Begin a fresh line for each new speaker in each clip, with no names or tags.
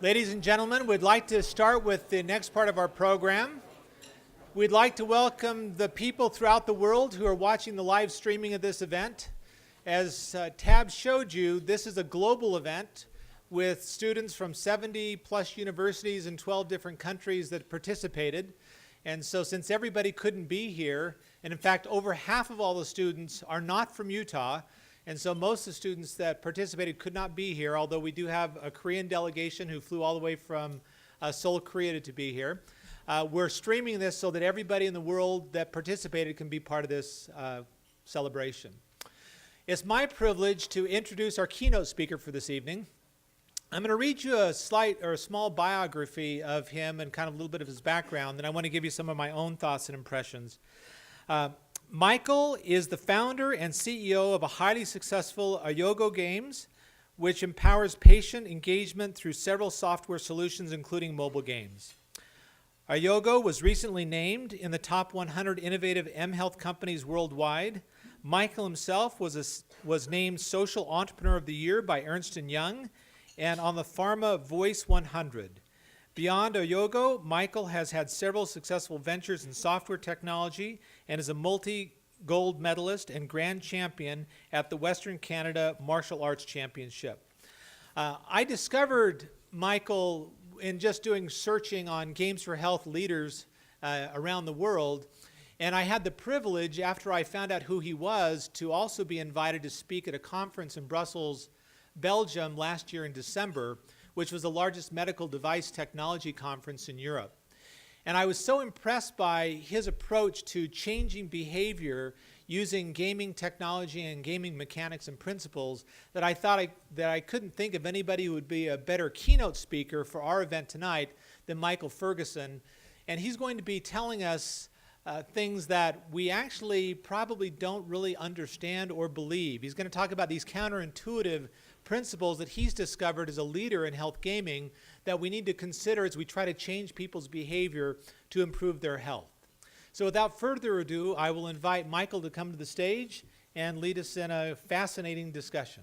Ladies and gentlemen, we'd like to start with the next part of our program. We'd like to welcome the people throughout the world who are watching the live streaming of this event. As Tab showed you, this is a global event with students from 70 plus universities in 12 different countries that participated. And so since everybody couldn't be here, and in fact over half of all the students are not from Utah, and so most of the students that participated could not be here, although we do have a Korean delegation who flew all the way from Seoul, Korea to be here. We're streaming this so that everybody in the world that participated can be part of this celebration. It's my privilege to introduce our keynote speaker for this evening. I'm going to read you a small biography of him and kind of a little bit of his background, and I want to give you some of my own thoughts and impressions. Michael is the founder and CEO of a highly successful Ayogo Games, which empowers patient engagement through several software solutions, including mobile games. Ayogo was recently named in the top 100 innovative mHealth companies worldwide. Michael himself was named Social Entrepreneur of the Year by Ernst & Young and on the Pharma Voice 100. Beyond Ayogo, Michael has had several successful ventures in software technology and is a multi-gold medalist and grand champion at the Western Canada Martial Arts Championship. I discovered Michael in just doing searching on Games4Health leaders around the world, and I had the privilege, after I found out who he was, to also be invited to speak at a conference in Brussels, Belgium last year in December, which was the largest medical device technology conference in Europe. And I was so impressed by his approach to changing behavior using gaming technology and gaming mechanics and principles that I thought that I couldn't think of anybody who would be a better keynote speaker for our event tonight than Michael Fergusson. And he's going to be telling us things that we actually probably don't really understand or believe. He's going to talk about these counterintuitive principles that he's discovered as a leader in health gaming that we need to consider as we try to change people's behavior to improve their health. So without further ado, I will invite Michael to come to the stage and lead us in a fascinating discussion.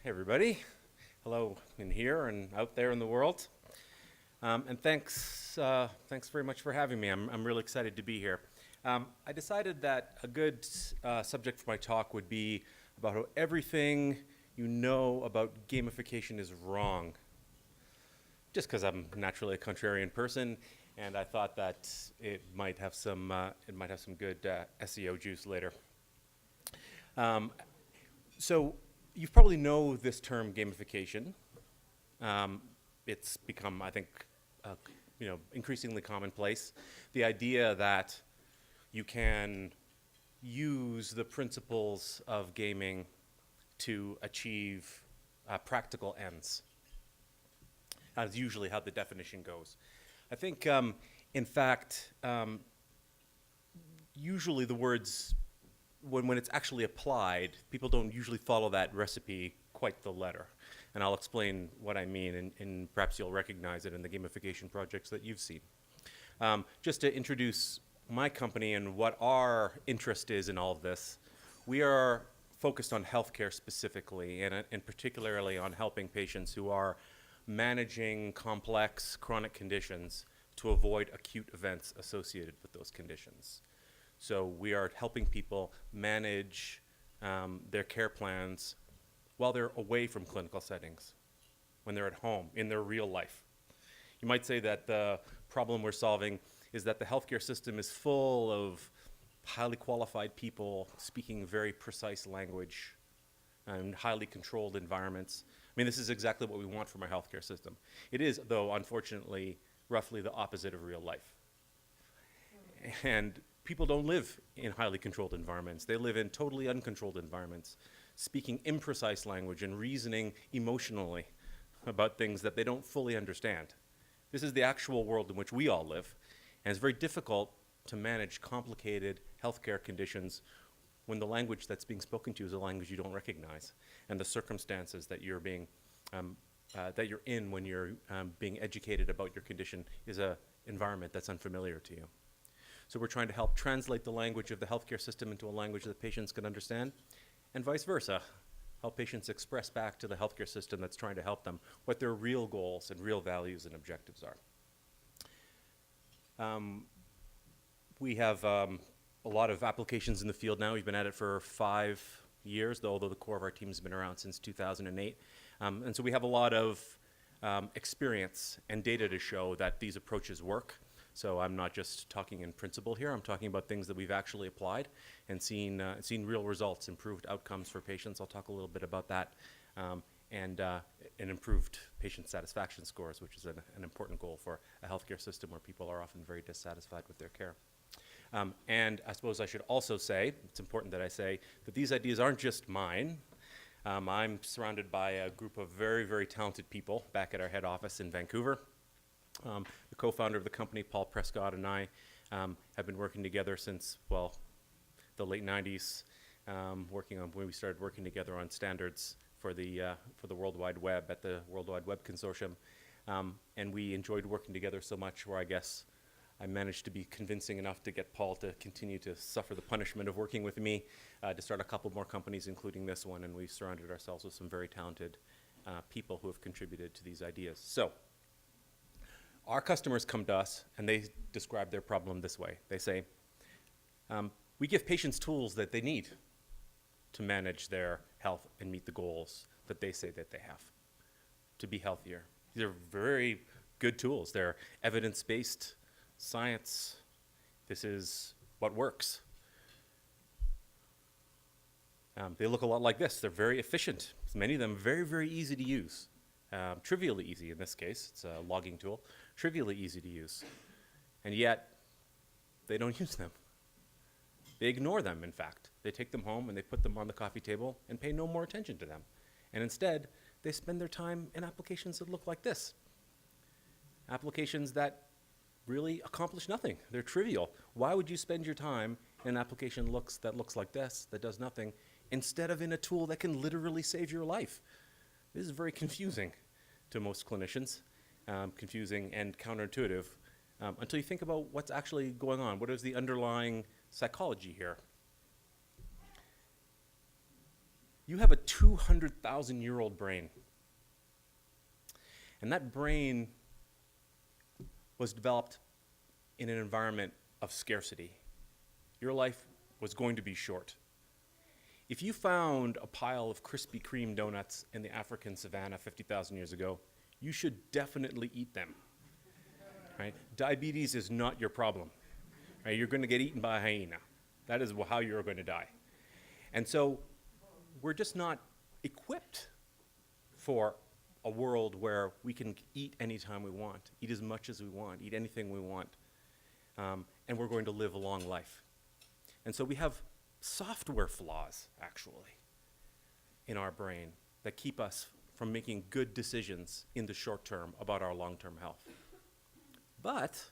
Hey everybody, hello in here and out there in the world, and thanks very much for having me. I'm really excited to be here. I decided that a good subject for my talk would be about how everything you know about gamification is wrong. Just because I'm naturally a contrarian person, and I thought that it might have some good SEO juice later. So you probably know this term gamification. It's become, I think, increasingly commonplace. The idea that you can use the principles of gaming to achieve practical ends. That's usually how the definition goes. I think, in fact, usually the words, when it's actually applied, people don't usually follow that recipe quite the letter. And I'll explain what I mean, and perhaps you'll recognize it in the gamification projects that you've seen. Just to introduce my company and what our interest is in all of this, we are focused on healthcare specifically, and particularly on helping patients who are managing complex chronic conditions to avoid acute events associated with those conditions. So we are helping people manage their care plans while they're away from clinical settings, when they're at home, in their real life. You might say that the problem we're solving is that the healthcare system is full of highly qualified people speaking very precise language and highly controlled environments. I mean, this is exactly what we want from our healthcare system. It is, though, unfortunately, roughly the opposite of real life. And people don't live in highly controlled environments. They live in totally uncontrolled environments, speaking imprecise language and reasoning emotionally about things that they don't fully understand. This is the actual world in which we all live, and it's very difficult to manage complicated healthcare conditions when the language that's being spoken to you is a language you don't recognize, and the circumstances that you're being that you're in when you're being educated about your condition is an environment that's unfamiliar to you. So we're trying to help translate the language of the healthcare system into a language that patients can understand, and vice versa. Help patients express back to the healthcare system that's trying to help them what their real goals and real values and objectives are. We have a lot of applications in the field now. We've been at it for 5 years, although the core of our team has been around since 2008. And so we have a lot of experience and data to show that these approaches work. So I'm not just talking in principle here. I'm talking about things that we've actually applied and seen real results, improved outcomes for patients. I'll talk a little bit about that, and improved patient satisfaction scores, which is an important goal for a healthcare system where people are often very dissatisfied with their care. And I suppose I should also say, it's important that I say, that these ideas aren't just mine. I'm surrounded by a group of very, very talented people back at our head office in Vancouver. The co-founder of the company, Paul Prescott, and I have been working together since, well, the late 90s, when we started working together on standards for the World Wide Web at the World Wide Web Consortium. And we enjoyed working together so much where I guess I managed to be convincing enough to get Paul to continue to suffer the punishment of working with me, to start a couple more companies, including this one, and we've surrounded ourselves with some very talented people who have contributed to these ideas. So, our customers come to us and they describe their problem this way. They say, we give patients tools that they need to manage their health and meet the goals that they say that they have to be healthier. These are very good tools. They're evidence-based science. This is what works. They look a lot like this. They're very efficient. Many of them very, very easy to use. Trivially easy in this case. It's a logging tool. Trivially easy to use. And yet, they don't use them. They ignore them, in fact. They take them home and they put them on the coffee table and pay no more attention to them. And instead, they spend their time in applications that look like this. Applications that really accomplish nothing. They're trivial. Why would you spend your time in an application that looks like this, that does nothing, instead of in a tool that can literally save your life? This is very confusing to most clinicians, confusing and counterintuitive, until you think about what's actually going on. What is the underlying psychology here? You have a 200,000-year-old brain. And that brain was developed in an environment of scarcity. Your life was going to be short. If you found a pile of Krispy Kreme donuts in the African savannah 50,000 years ago, you should definitely eat them. Right? Diabetes is not your problem. Right? You're going to get eaten by a hyena. That is how you're going to die. And so we're just not equipped for a world where we can eat anytime we want, eat as much as we want, eat anything we want, and we're going to live a long life. And so we have software flaws, actually, in our brain that keep us from making good decisions in the short term about our long-term health. But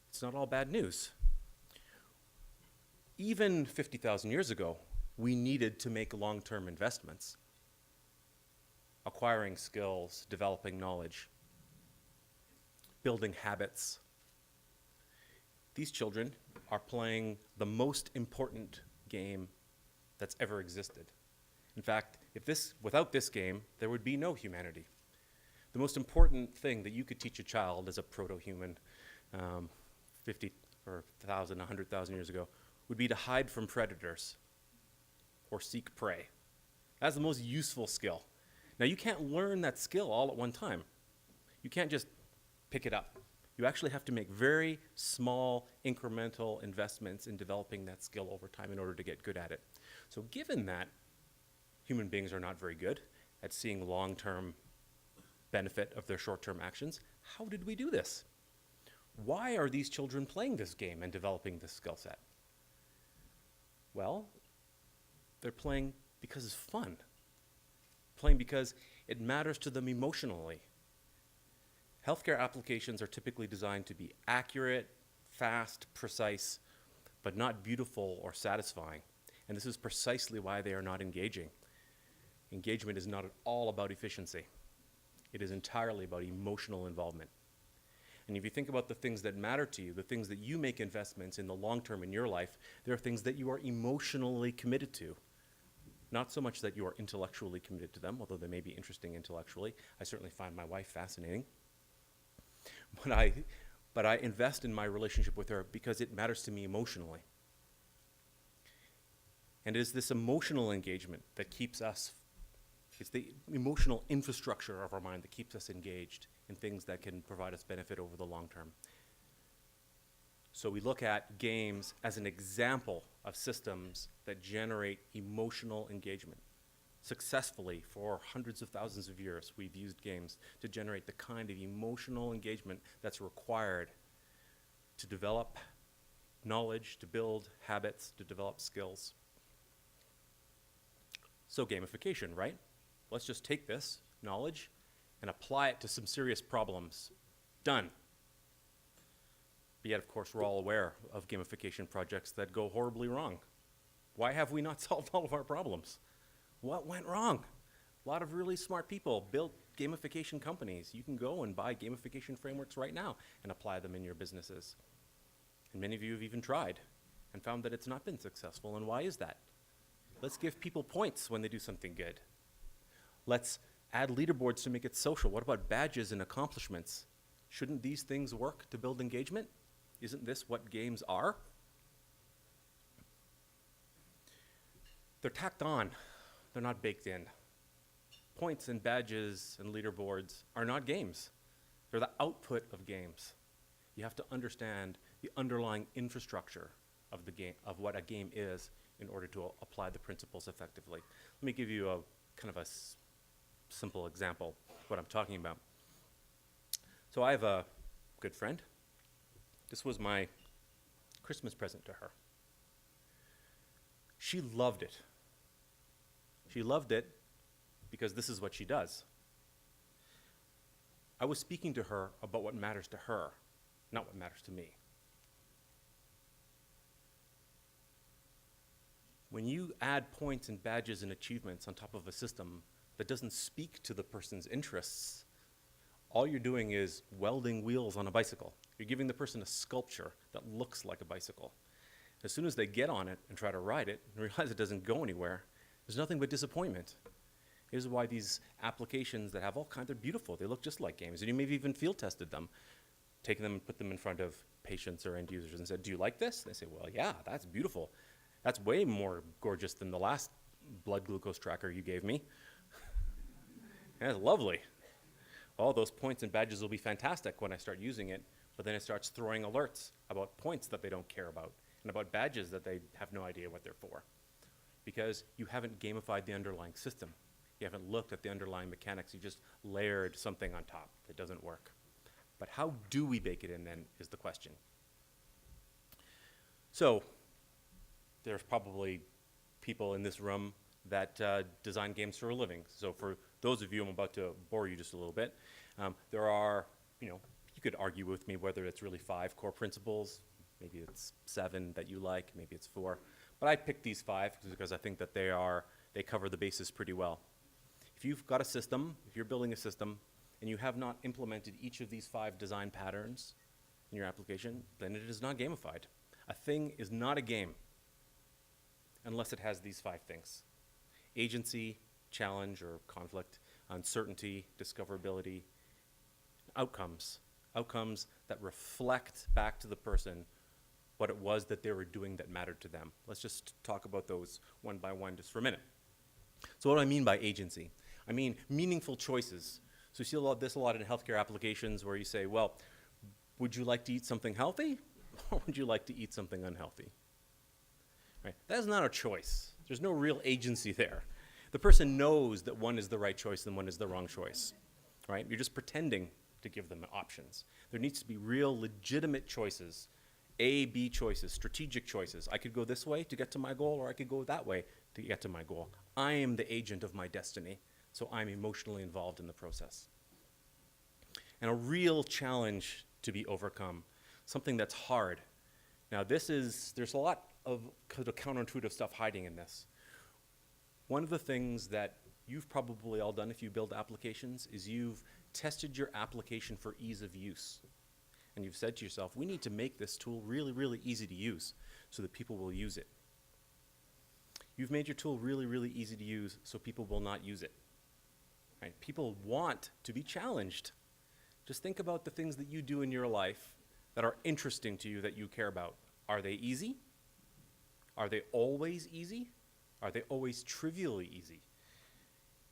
it's not all bad news. Even 50,000 years ago, we needed to make long-term investments, acquiring skills, developing knowledge, building habits. These children are playing the most important game that's ever existed. In fact, without this game, there would be no humanity. The most important thing that you could teach a child as a proto-human 50 or 1,000, 100,000 years ago would be to hide from predators or seek prey. That's the most useful skill. Now, you can't learn that skill all at one time. You can't just pick it up. You actually have to make very small, incremental investments in developing that skill over time in order to get good at it. So given that human beings are not very good at seeing long-term benefit of their short-term actions, how did we do this? Why are these children playing this game and developing this skill set? Well, they're playing because it's fun. Playing because it matters to them emotionally. Healthcare applications are typically designed to be accurate, fast, precise, but not beautiful or satisfying. And this is precisely why they are not engaging. Engagement is not at all about efficiency. It is entirely about emotional involvement. And if you think about the things that matter to you, the things that you make investments in the long term in your life, there are things that you are emotionally committed to. Not so much that you are intellectually committed to them, although they may be interesting intellectually. I certainly find my wife fascinating. But I invest in my relationship with her because it matters to me emotionally. And it is this emotional engagement that keeps us, it's the emotional infrastructure of our mind that keeps us engaged in things that can provide us benefit over the long term. So we look at games as an example of systems that generate emotional engagement. Successfully, for hundreds of thousands of years, we've used games to generate the kind of emotional engagement that's required to develop knowledge, to build habits, to develop skills. So gamification, right? Let's just take this knowledge and apply it to some serious problems. Done. But yet, of course, we're all aware of gamification projects that go horribly wrong. Why have we not solved all of our problems? What went wrong? A lot of really smart people built gamification companies. You can go and buy gamification frameworks right now and apply them in your businesses. And many of you have even tried and found that it's not been successful. And why is that? Let's give people points when they do something good. Let's add leaderboards to make it social. What about badges and accomplishments? Shouldn't these things work to build engagement? Isn't this what games are? They're tacked on. They're not baked in. Points and badges and leaderboards are not games. They're the output of games. You have to understand the underlying infrastructure of the game, of what a game is, in order to apply the principles effectively. Let me give you a kind of a simple example of what I'm talking about. So I have a good friend. This was my Christmas present to her. She loved it. She loved it because this is what she does. I was speaking to her about what matters to her, not what matters to me. When you add points and badges and achievements on top of a system that doesn't speak to the person's interests, all you're doing is welding wheels on a bicycle. You're giving the person a sculpture that looks like a bicycle. As soon as they get on it and try to ride it and realize it doesn't go anywhere, there's nothing but disappointment. Here's why these applications that have all kinds, they're beautiful. They look just like games. And you may have even field tested them. Taken them and put them in front of patients or end users and said, do you like this? They say, well, yeah, that's beautiful. That's way more gorgeous than the last blood glucose tracker you gave me. That's lovely. All those points and badges will be fantastic when I start using it, but then it starts throwing alerts about points that they don't care about and about badges that they have no idea what they're for, because you haven't gamified the underlying system. You haven't looked at the underlying mechanics. You just layered something on top that doesn't work. But how do we bake it in then is the question. So there's probably people in this room that design games for a living. So for those of you, I'm about to bore you just a little bit. There are, you could argue with me whether it's really 5 core principles. Maybe it's 7 that you like, maybe it's 4. But I picked these 5 because I think that they cover the basis pretty well. If you've got a system, if you're building a system, and you have not implemented each of these 5 design patterns in your application, then it is not gamified. A thing is not a game unless it has these 5 things: agency, challenge or conflict, uncertainty, discoverability, outcomes that reflect back to the person what it was that they were doing that mattered to them. Let's just talk about those one by one just for a minute. So what do I mean by agency? I mean meaningful choices. So you see this a lot in healthcare applications where you say, well, would you like to eat something healthy or would you like to eat something unhealthy? Right? That's not a choice. There's no real agency there. The person knows that one is the right choice and one is the wrong choice. Right? You're just pretending to give them options. There needs to be real legitimate choices, A, B choices, strategic choices. I could go this way to get to my goal, or I could go that way to get to my goal. I am the agent of my destiny, so I'm emotionally involved in the process. And a real challenge to be overcome, something that's hard. Now there's a lot of counterintuitive stuff hiding in this. One of the things that you've probably all done if you build applications is you've tested your application for ease of use. and you've said to yourself, we need to make this tool really, really easy to use so that people will use it. You've made your tool really, really easy to use so people will not use it. Right? People want to be challenged. Just think about the things that you do in your life that are interesting to you, that you care about. Are they easy? Are they always easy? Are they always trivially easy?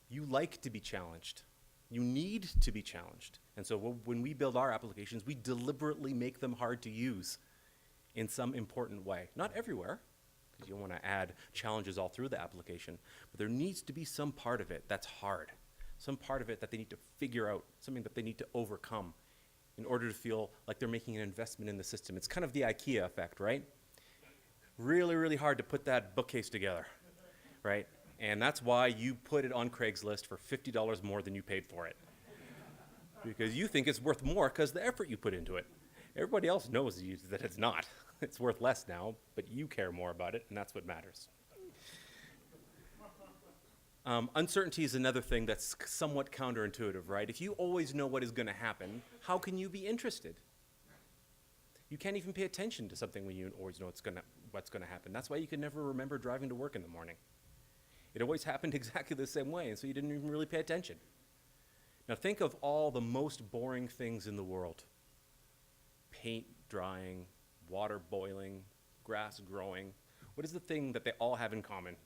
You like to be challenged. You need to be challenged. And so when we build our applications, we deliberately make them hard to use in some important way. Not everywhere, because you don't want to add challenges all through the application, but there needs to be some part of it that's hard, some part of it that they need to figure out, something that they need to overcome in order to feel like they're making an investment in the system. It's kind of the IKEA effect, right? Really, really hard to put that bookcase together, right? And that's why you put it on Craigslist for $50 more than you paid for it. Because you think it's worth more because the effort you put into it. Everybody else knows that it's not. It's worth less now, but you care more about it, and that's what matters. Uncertainty is another thing that's somewhat counterintuitive, right? If you always know what is going to happen, how can you be interested? You can't even pay attention to something when you always know what's going to happen. That's why you can never remember driving to work in the morning. It always happened exactly the same way, and so you didn't even really pay attention. Now think of all the most boring things in the world. Paint drying, water boiling, grass growing. What is the thing that they all have in common?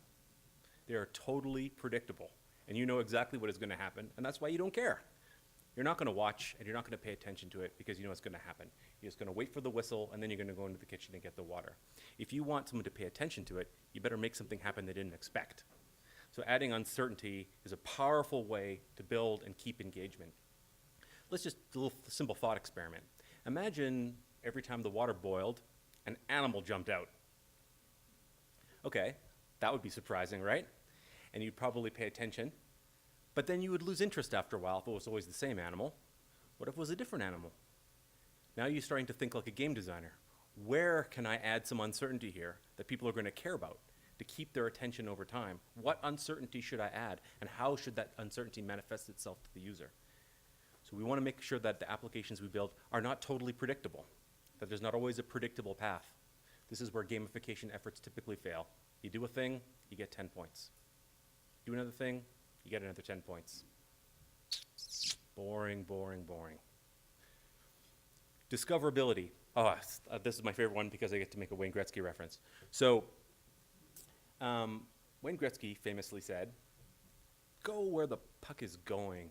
They are totally predictable, and you know exactly what is going to happen, and that's why you don't care. You're not going to watch, and you're not going to pay attention to it because you know what's going to happen. You're just going to wait for the whistle, and then you're going to go into the kitchen and get the water. If you want someone to pay attention to it, you better make something happen they didn't expect. So adding uncertainty is a powerful way to build and keep engagement. Let's just do a little simple thought experiment. Imagine every time the water boiled, an animal jumped out. Okay, that would be surprising, right? And you'd probably pay attention, but then you would lose interest after a while if it was always the same animal. What if it was a different animal? Now you're starting to think like a game designer. Where can I add some uncertainty here that people are going to care about to keep their attention over time? What uncertainty should I add, and how should that uncertainty manifest itself to the user? So we want to make sure that the applications we build are not totally predictable, that there's not always a predictable path. This is where gamification efforts typically fail. You do a thing, you get 10 points. Do another thing, you get another 10 points. Boring, boring, boring. Discoverability. Oh, this is my favorite one because I get to make a Wayne Gretzky reference. So, Wayne Gretzky famously said, "Go where the puck is going,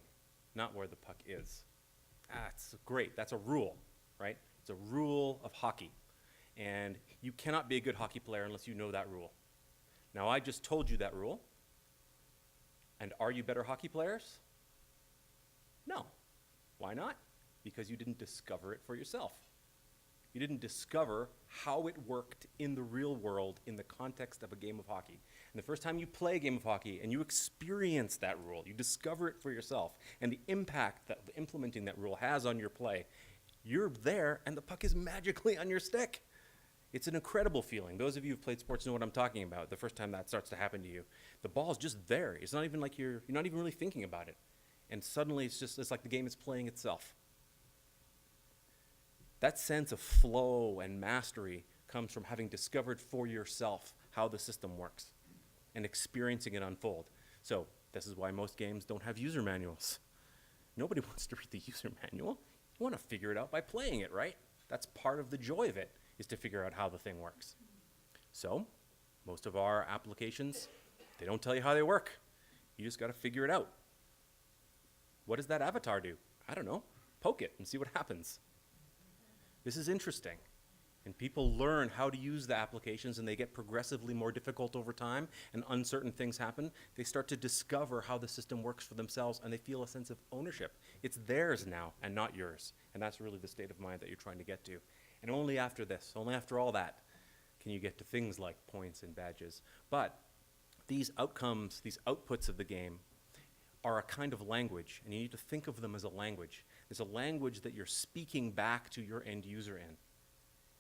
not where the puck is." That's great. That's a rule, right? It's a rule of hockey. And you cannot be a good hockey player unless you know that rule. Now, I just told you that rule. And are you better hockey players? No. Why not? Because you didn't discover it for yourself. You didn't discover how it worked in the real world in the context of a game of hockey. And the first time you play a game of hockey and you experience that rule, you discover it for yourself, and the impact that implementing that rule has on your play, you're there and the puck is magically on your stick. It's an incredible feeling. Those of you who've played sports know what I'm talking about. The first time that starts to happen to you, the ball's just there. It's not even like you're not even really thinking about it. And suddenly it's like the game is playing itself. That sense of flow and mastery comes from having discovered for yourself how the system works and experiencing it unfold. So this is why most games don't have user manuals. Nobody wants to read the user manual. You want to figure it out by playing it, right? That's part of the joy of it, is to figure out how the thing works. So most of our applications, they don't tell you how they work. You just got to figure it out. What does that avatar do? I don't know. Poke it and see what happens. This is interesting. And people learn how to use the applications, and they get progressively more difficult over time, and uncertain things happen. They start to discover how the system works for themselves, and they feel a sense of ownership. It's theirs now and not yours. And that's really the state of mind that you're trying to get to. And only after this, only after all that, can you get to things like points and badges. But these outcomes, these outputs of the game, are a kind of language, and you need to think of them as a language. It's a language that you're speaking back to your end user in.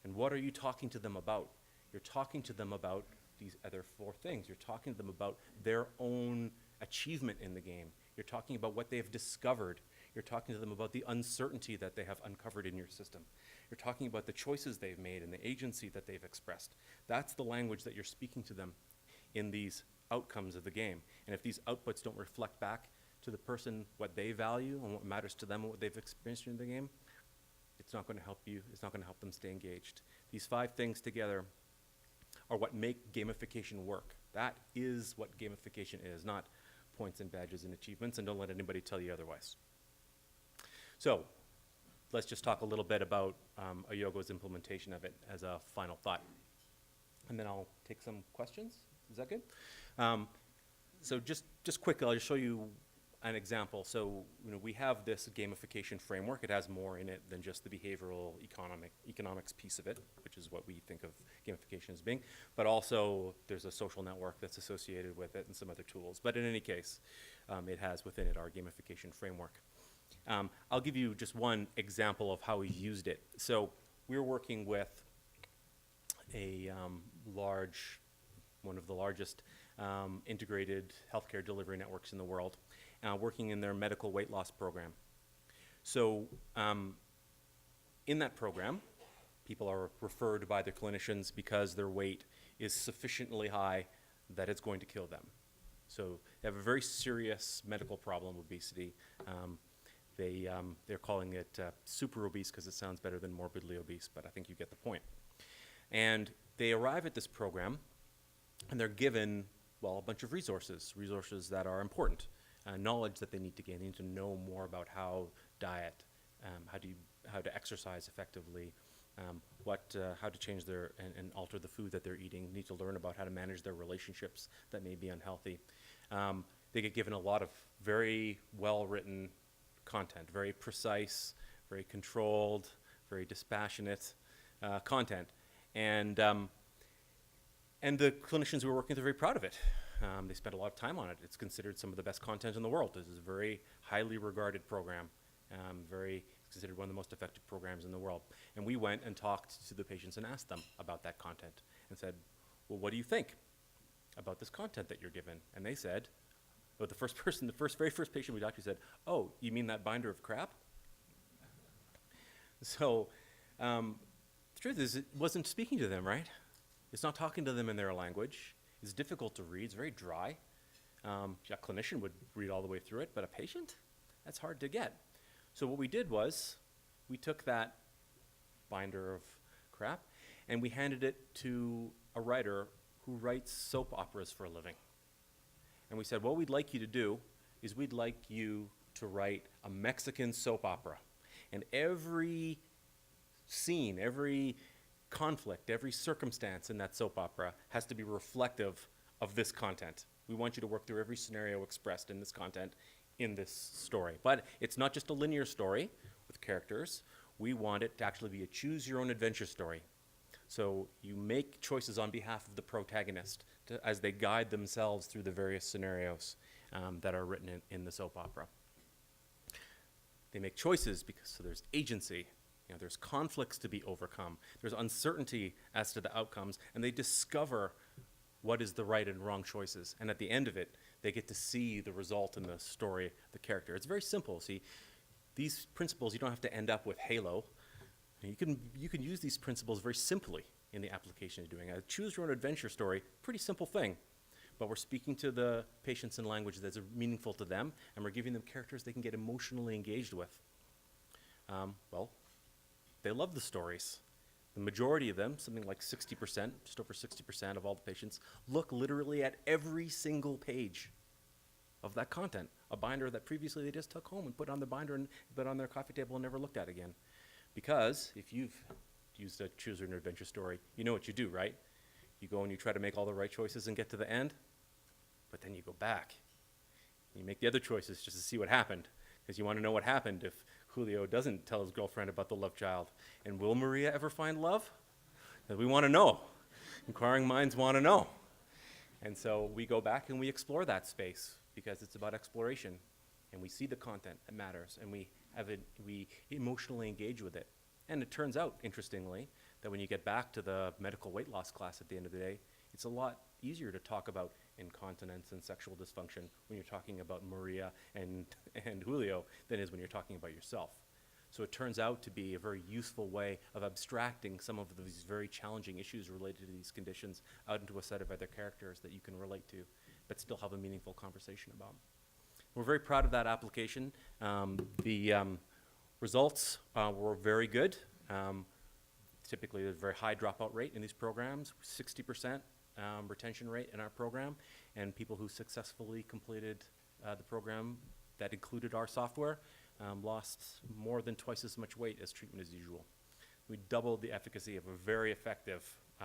And what are you talking to them about? You're talking to them about these other four things. You're talking to them about their own achievement in the game. You're talking about what they have discovered. You're talking to them about the uncertainty that they have uncovered in your system. You're talking about the choices they've made and the agency that they've expressed. That's the language that you're speaking to them in these outcomes of the game. And if these outputs don't reflect back to the person what they value and what matters to them and what they've experienced in the game, it's not going to help you. It's not going to help them stay engaged. These 5 things together are what make gamification work. That is what gamification is, not points and badges and achievements, and don't let anybody tell you otherwise. So let's just talk a little bit about Ayogo's implementation of it as a final thought. And then I'll take some questions. Is that good? So just quickly, I'll just show you an example. So we have this gamification framework. It has more in it than just the behavioral economics piece of it, which is what we think of gamification as being. But also, there's a social network that's associated with it and some other tools. But in any case, it has within it our gamification framework. I'll give you just one example of how we used it. So we're working with a one of the largest integrated healthcare delivery networks in the world, working in their medical weight loss program. So in that program, people are referred by their clinicians because their weight is sufficiently high that it's going to kill them. So they have a very serious medical problem, obesity. They're calling it super obese because it sounds better than morbidly obese, but I think you get the point. And they arrive at this program, and they're given, well, a bunch of resources that are important, knowledge that they need to gain. They need to know more about how diet, how to exercise effectively, how to change their and alter the food that they're eating. Need to learn about how to manage their relationships that may be unhealthy. They get given a lot of very well-written content, very precise, very controlled, very dispassionate content. And the clinicians we were working with are very proud of it. They spent a lot of time on it. It's considered some of the best content in the world. This is a very highly regarded program, it's considered one of the most effective programs in the world. And we went and talked to the patients and asked them about that content and said, well, what do you think about this content that you're given? And they said, well, the very first patient we talked to said, oh, you mean that binder of crap? So the truth is, it wasn't speaking to them, right? It's not talking to them in their language. It's difficult to read. It's very dry. A clinician would read all the way through it, but a patient? That's hard to get. So what we did was we took that binder of crap and we handed it to a writer who writes soap operas for a living. And we said, what we'd like you to do is we'd like you to write a Mexican soap opera. And every scene, every conflict, every circumstance in that soap opera has to be reflective of this content. We want you to work through every scenario expressed in this content in this story. But it's not just a linear story with characters. We want it to actually be a choose-your-own-adventure story. So you make choices on behalf of the protagonist as they guide themselves through the various scenarios that are written in the soap opera. They make choices so there's agency. There's conflicts to be overcome. There's uncertainty as to the outcomes, and they discover what is the right and wrong choices. And at the end of it, they get to see the result in the story, the character. It's very simple. See, these principles, you don't have to end up with Halo. You can use these principles very simply in the application you're doing. A choose-your-own-adventure story, pretty simple thing. But we're speaking to the patients in language that's meaningful to them, and we're giving them characters they can get emotionally engaged with. Well, they love the stories. The majority of them, something like 60%, just over 60% of all the patients, look literally at every single page of that content. A binder that previously they just took home and put on the binder and put on their coffee table and never looked at again. Because if you've used a choose-your-own-adventure story, you know what you do, right? You go and you try to make all the right choices and get to the end, but then you go back. You make the other choices just to see what happened, because you want to know what happened if Julio doesn't tell his girlfriend about the love child. And will Maria ever find love? We want to know. Inquiring minds want to know. And so we go back and we explore that space because it's about exploration. And we see the content that matters, and we emotionally engage with it. And it turns out, interestingly, that when you get back to the medical weight loss class at the end of the day, it's a lot easier to talk about incontinence and sexual dysfunction when you're talking about Maria and Julio than it is when you're talking about yourself. So it turns out to be a very useful way of abstracting some of these very challenging issues related to these conditions out into a set of other characters that you can relate to, but still have a meaningful conversation about. We're very proud of that application. The results were very good. Typically, there's a very high dropout rate in these programs, 60% retention rate in our program, and people who successfully completed the program that included our software lost more than twice as much weight as treatment as usual. We doubled the efficacy of a very effective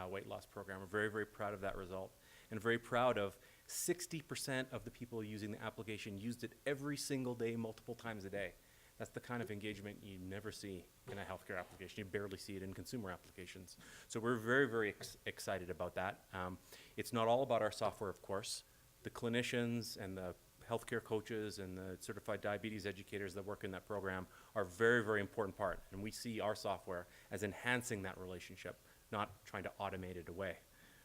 weight loss program. We're very, very proud of that result, and very proud of 60% of the people using the application used it every single day, multiple times a day. That's the kind of engagement you never see in a healthcare application. You barely see it in consumer applications. So we're very, very excited about that. It's not all about our software, of course. The clinicians and the healthcare coaches and the certified diabetes educators that work in that program are a very, very important part. And we see our software as enhancing that relationship, not trying to automate it away,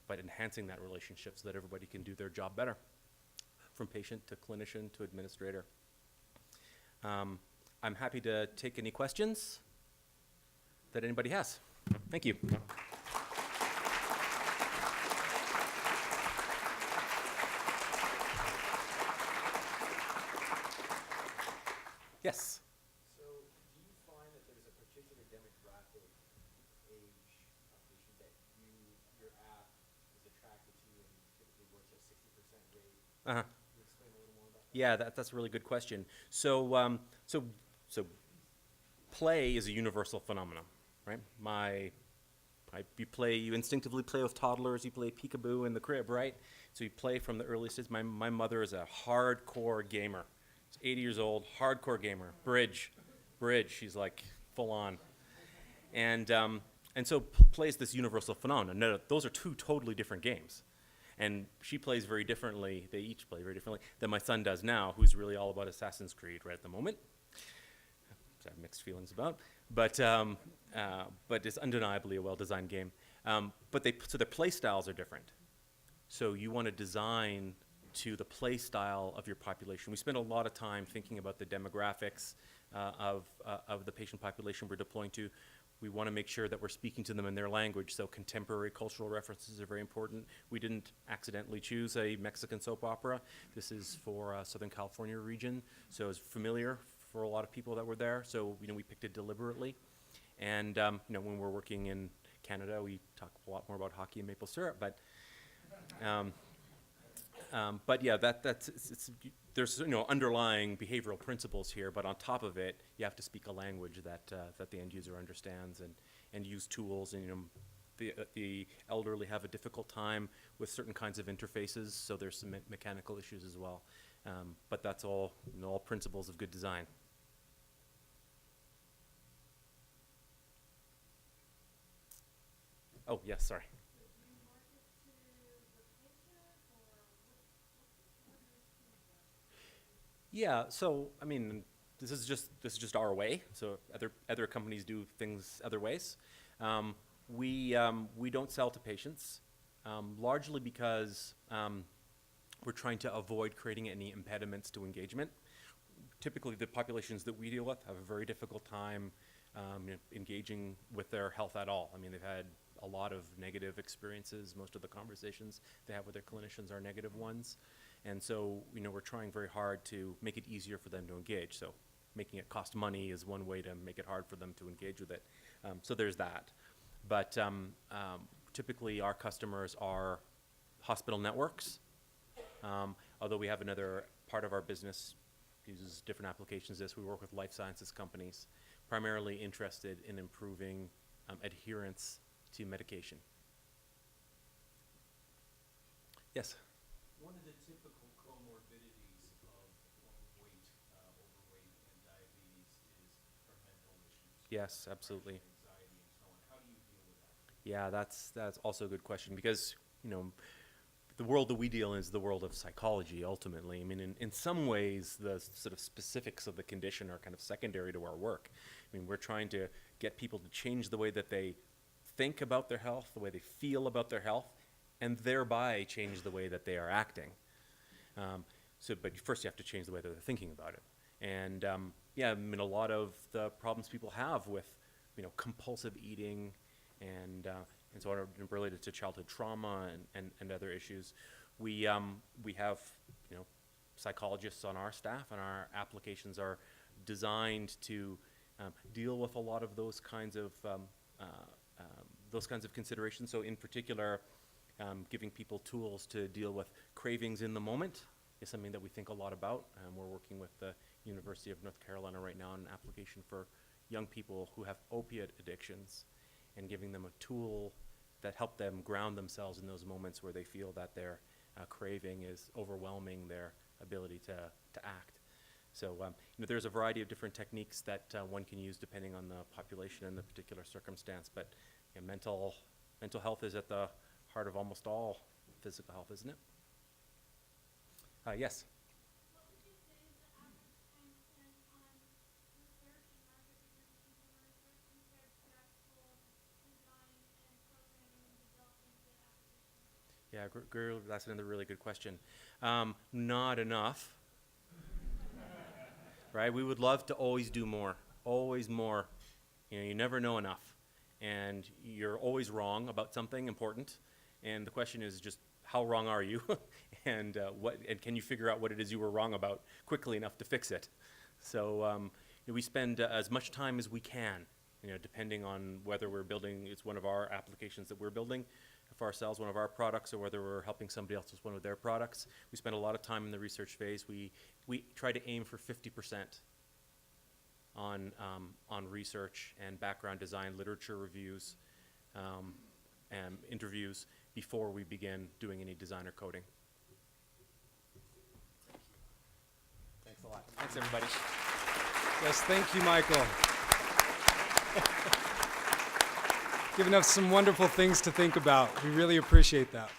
but enhancing that relationship so that everybody can do their job better, from patient to clinician to administrator. I'm happy to take any questions that anybody has. Thank you. Yes.
So, do you find that there's a particular demographic age patient that your app is attracted to and typically works at 60% rate?
Uh-huh.
Can you explain a little more about that?
Yeah, that's a really good question. So play is a universal phenomenon, right? You instinctively play with toddlers, you play peekaboo in the crib, right? So you play from the earliest days. My mother is a hardcore gamer. She's 80 years old, hardcore gamer. Bridge, she's like full on. And so play is this universal phenomenon. No, those are two totally different games. And she plays very differently, they each play very differently, than my son does now, who's really all about Assassin's Creed right at the moment. I have mixed feelings about, but it's undeniably a well-designed game. So their play styles are different. So you want to design to the play style of your population. We spend a lot of time thinking about the demographics of the patient population we're deploying to. We want to make sure that we're speaking to them in their language, so contemporary cultural references are very important. We didn't accidentally choose a Mexican soap opera. This is for Southern California region, so it's familiar for a lot of people that were there, so we picked it deliberately. And when we're working in Canada, we talk a lot more about hockey and maple syrup, but yeah, there's underlying behavioral principles here, but on top of it, you have to speak a language that the end user understands and use tools. And the elderly have a difficult time with certain kinds of interfaces, so there's some mechanical issues as well. But that's all principles of good design. Oh yes, sorry. Yeah, so I mean, this is just our way. So other companies do things other ways. We don't sell to patients, largely because we're trying to avoid creating any impediments to engagement. Typically, the populations that we deal with have a very difficult time engaging with their health at all. I mean, they've had a lot of negative experiences. Most of the conversations they have with their clinicians are negative ones. And so, we're trying very hard to make it easier for them to engage. So making it cost money is one way to make it hard for them to engage with it. So there's that. But typically our customers are hospital networks, although we have another part of our business uses different applications. We work with life sciences companies, primarily interested in improving adherence to medication. Yes?
One of the typical comorbidities of overweight and diabetes is her mental issues.
Yes, absolutely.
Anxiety and so on. How do you deal with that?
Yeah, that's also a good question because, the world that we deal in is the world of psychology, ultimately. I mean, in some ways, the sort of specifics of the condition are kind of secondary to our work. I mean, we're trying to get people to change the way that they think about their health, the way they feel about their health, and thereby change the way that they are acting. But first you have to change the way that they're thinking about it. And yeah, I mean, a lot of the problems people have with, compulsive eating and so on related to childhood trauma and other issues, we have, psychologists on our staff, and our applications are designed to deal with a lot of those kinds of considerations. So in particular, giving people tools to deal with cravings in the moment is something that we think a lot about. We're working with the University of North Carolina right now on an application for young people who have opiate addictions, and giving them a tool that help them ground themselves in those moments where they feel that their craving is overwhelming their ability to act. So there's a variety of different techniques that one can use depending on the population and the particular circumstance, but mental health is at the heart of almost all physical health, isn't it? Yes.
What would you say is the average time spent on research and market research, consumer research, compared to actual design and programming and developing the application?
Yeah, that's another really good question. Not enough. Right? We would love to always do more, always more. You never know enough. And you're always wrong about something important. And the question is just, how wrong are you? and can you figure out what it is you were wrong about quickly enough to fix it? So we spend as much time as we can, depending on whether we're building, it's one of our applications that we're building for ourselves, one of our products, or whether we're helping somebody else with one of their products. We spend a lot of time in the research phase. We try to aim for 50% on research and background design, literature reviews, and interviews before we begin doing any design or coding.
Thanks a lot.
Thanks, everybody.
Yes, thank you, Michael. Giving us some wonderful things to think about. We really appreciate that.